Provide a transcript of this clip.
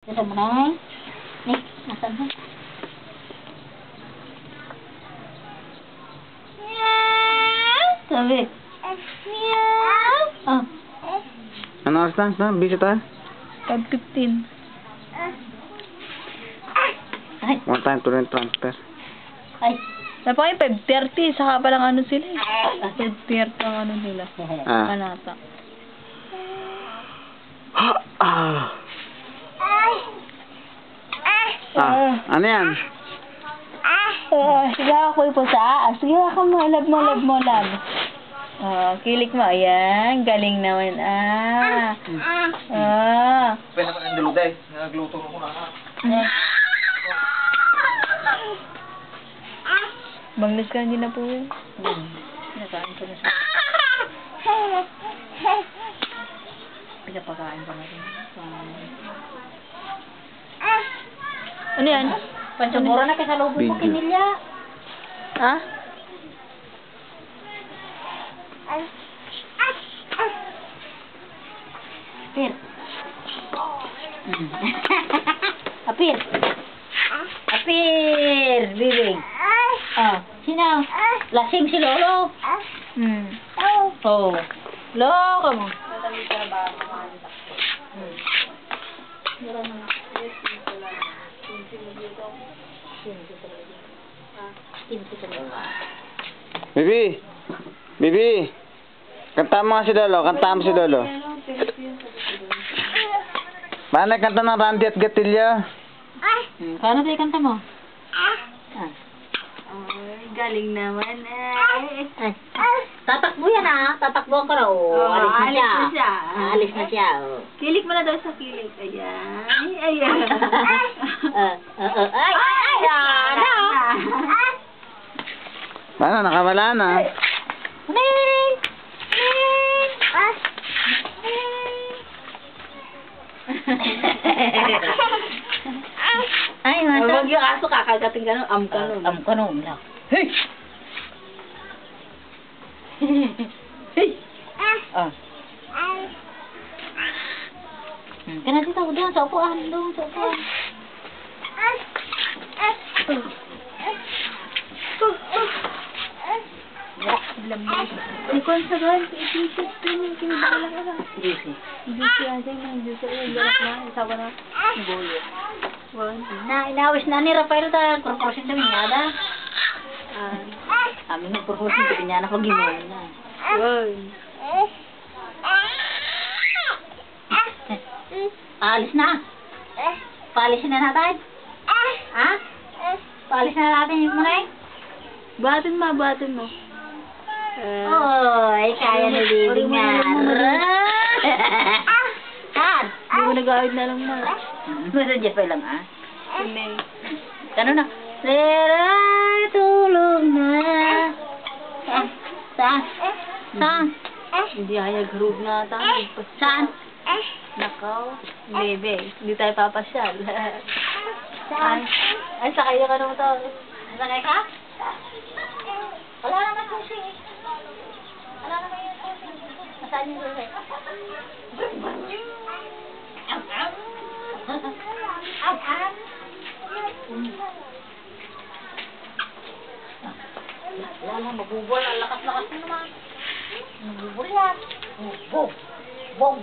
Ito mo na. Nih, nasaan mo? Sabi. Oh. Ano oras na? Busy tayo? 5:15. Ay. One time to rent transfer. Ay. Dapat kayo 5:30. Saka palang ano sila eh. 5:30 ang ano nila. Ah. Kanata. Ano yan? Sige ako po sa. Sige ako mo. Love mo. Kilik mo. Ayan. Galing naman. Pwede pa ng dulugay. Nagluto ko na. Banglis ka hindi na po yun. Pinakain ko na siya. Pinapakain ko na rin. Ano yan? Pansabura na kaysa loob mo, Bingo. kinilya. Ha? Apir. Apir. Apir, bibig. Oh, sino? Lasing si Lolo. Oh. Loko mo. Bibi! Kanta mo nga si Lolo. Kanta mo si Lolo. Paano kanta ng Randy at Gatilya? Kano tayo kanta mo? Galing naman Tatakbo yan tatakbo ka raw. Alis na siya. Alis na siya. Kilik mo na daw sa kilik. Ayan. Ayan. Paano? Nakawala na. Ay, Huwag yung aso kakagating ka nun. Amkanom lang. Hey! Hey! Kaya dito ako doon sa upuan. Di ko sa doon. Isisip ko yung kinabala ka na. Juicy. Juicy aja yung juicy. Yung galak na. Isawa na. Bolo. Inawis na ni Rafael ta korporasyon sa minyada. Kami nagkorporasyon sa minyada pag gimawin na. Alis na. Paalisin na natin. Ha? Paalis na natin yung muna Batin mo. Oy, kaya na baby nga. Kan? Hindi mo nag-aawid na lang ma. Basta Jeffrey lang Tunay. Kano na? Seray, tulog na. Saan? Saan? Hindi ayag groove na tayo. Saan? Nakaw. Bebe. Hindi tayo papasyal. Saan? Ay, sakay na ka naman to. Nalagay ka? Wala naman susi. Wala naman yung susi. Nasaan yung susi? Wala, mabubol. Ang lakas-lakas mo naman. Mabubol yan. Bong. Bong.